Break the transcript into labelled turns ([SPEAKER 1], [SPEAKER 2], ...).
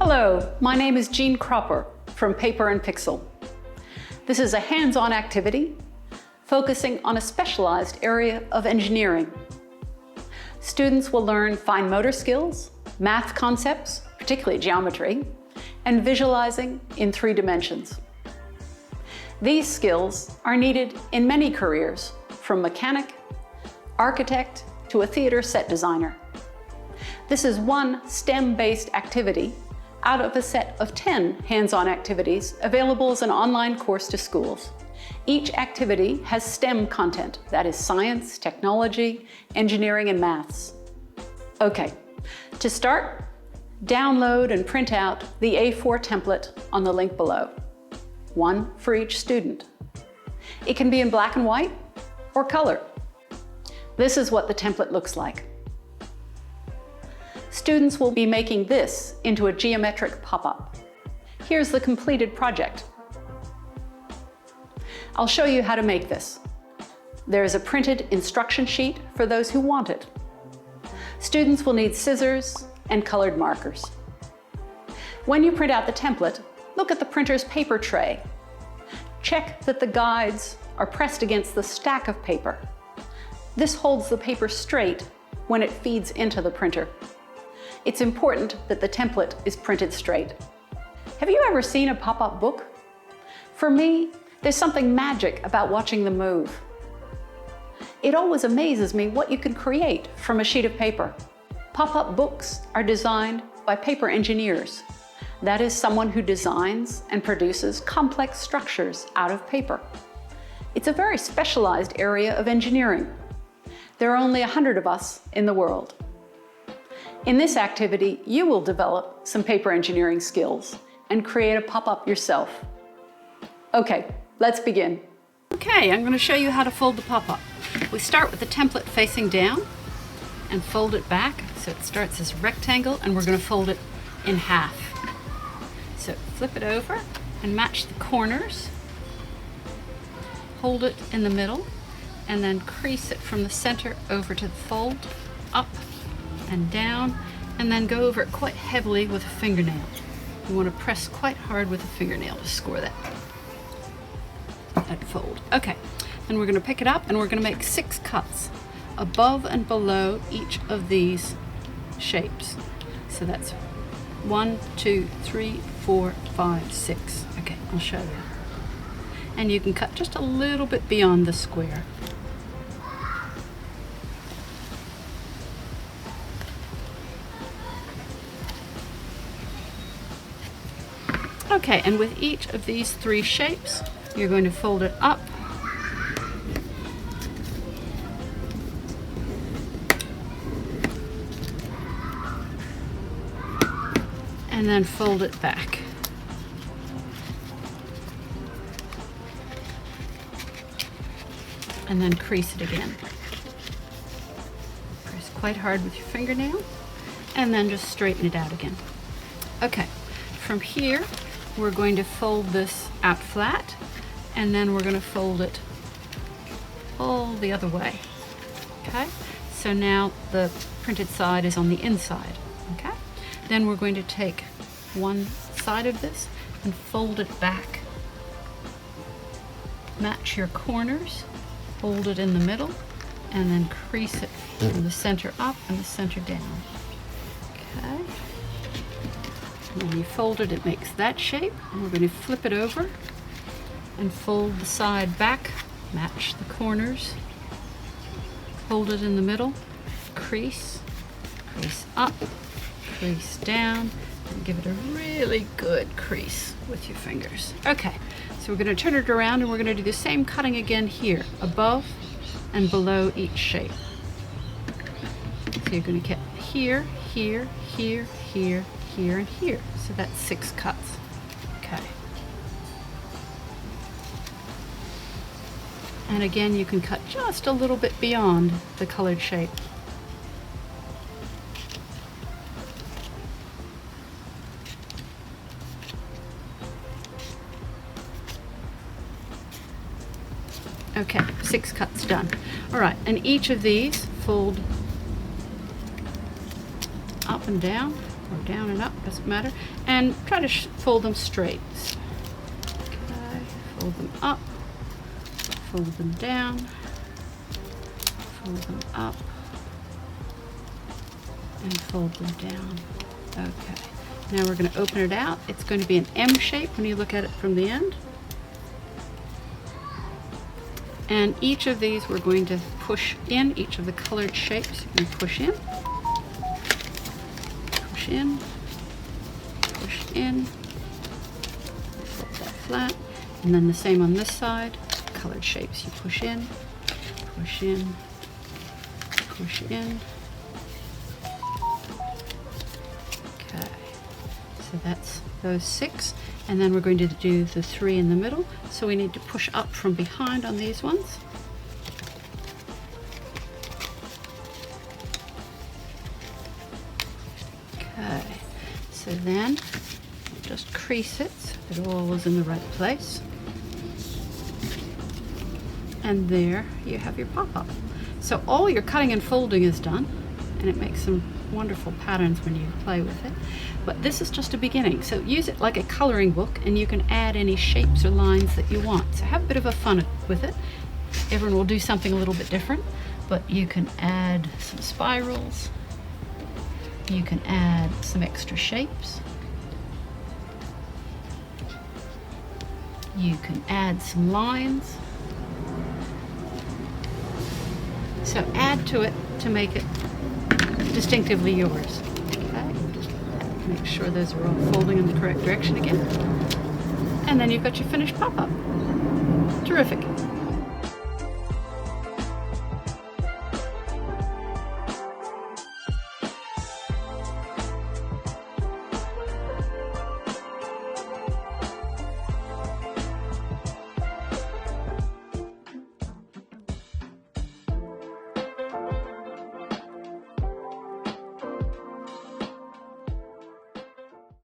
[SPEAKER 1] Hello, my name is Jean Cropper from Paper and Pixel. This is a hands-on activity focusing on a specialized area of engineering. Students will learn fine motor skills, math concepts, particularly geometry, and visualizing in 3 dimensions. These skills are needed in many careers, from mechanic, architect, to a theater set designer. This is one STEM-based activity out of a set of 10 hands-on activities available as an online course to schools. Each activity has STEM content, that is science, technology, engineering, and maths. Okay, to start, download and print out the A4 template on the link below. One for each student. It can be in black and white or color. This is what the template looks like. Students will be making this into a geometric pop-up. Here's the completed project. I'll show you how to make this. There is a printed instruction sheet for those who want it. Students will need scissors and colored markers. When you print out the template, look at the printer's paper tray. Check that the guides are pressed against the stack of paper. This holds the paper straight when it feeds into the printer. It's important that the template is printed straight. Have you ever seen a pop-up book? For me, there's something magic about watching them move. It always amazes me what you can create from a sheet of paper. Pop-up books are designed by paper engineers. That is someone who designs and produces complex structures out of paper. It's a very specialized area of engineering. There are only 100 of us in the world. In this activity, you will develop some paper engineering skills and create a pop-up yourself. Okay, let's begin. Okay, I'm going to show you how to fold the pop-up. We start with the template facing down and fold it back. So it starts as a rectangle and we're going to fold it in half. So flip it over and match the corners. Hold it in the middle and then crease it from the center over to the fold, up and down, and then go over it quite heavily with a fingernail. You want to press quite hard with a fingernail to score that fold. Okay, then we're going to pick it up and we're going to make 6 cuts above and below each of these shapes. So that's 1, 2, 3, 4, 5, 6. Okay, I'll show you. And you can cut just a little bit beyond the square. Okay, and with each of these 3 shapes, you're going to fold it up and then fold it back. And then crease it again. Press quite hard with your fingernail and then just straighten it out again. Okay, from here, we're going to fold this out flat, and then we're going to fold it all the other way. Okay, so now the printed side is on the inside. Okay, then we're going to take one side of this and fold it back. Match your corners, hold it in the middle, and then crease it from the center up and the center down. Okay. When you fold it, it makes that shape. And we're going to flip it over and fold the side back, match the corners, hold it in the middle, crease, crease up, crease down, and give it a really good crease with your fingers. Okay, so we're going to turn it around and we're going to do the same cutting again here, above and below each shape. So you're going to get here, here, here, here, here, and here. So that's 6 cuts. Okay. And again, you can cut just a little bit beyond the colored shape. Okay, 6 cuts done. All right, and each of these fold up and down or down and up, doesn't matter, and try to fold them straight. Okay, fold them up, fold them down, fold them up, and fold them down. Okay, now we're going to open it out. It's going to be an M shape when you look at it from the end. And each of these we're going to push in, each of the colored shapes you can push in, push in, push in, fold that flat, and then the same on this side, colored shapes you push in, push in, push in. Okay, so that's those 6. And then we're going to do the 3 in the middle. So we need to push up from behind on these ones. Okay, so then just crease it so that it all is in the right place. And there you have your pop-up. So all your cutting and folding is done, and it makes some wonderful patterns when you play with it. But this is just a beginning, so use it like a coloring book, and you can add any shapes or lines that you want. So have a bit of a fun with it. Everyone will do something a little bit different, but you can add some spirals, you can add some extra shapes, you can add some lines. So add to it to make it distinctively yours. Okay, just make sure those are all folding in the correct direction again. And then you've got your finished pop-up. Terrific.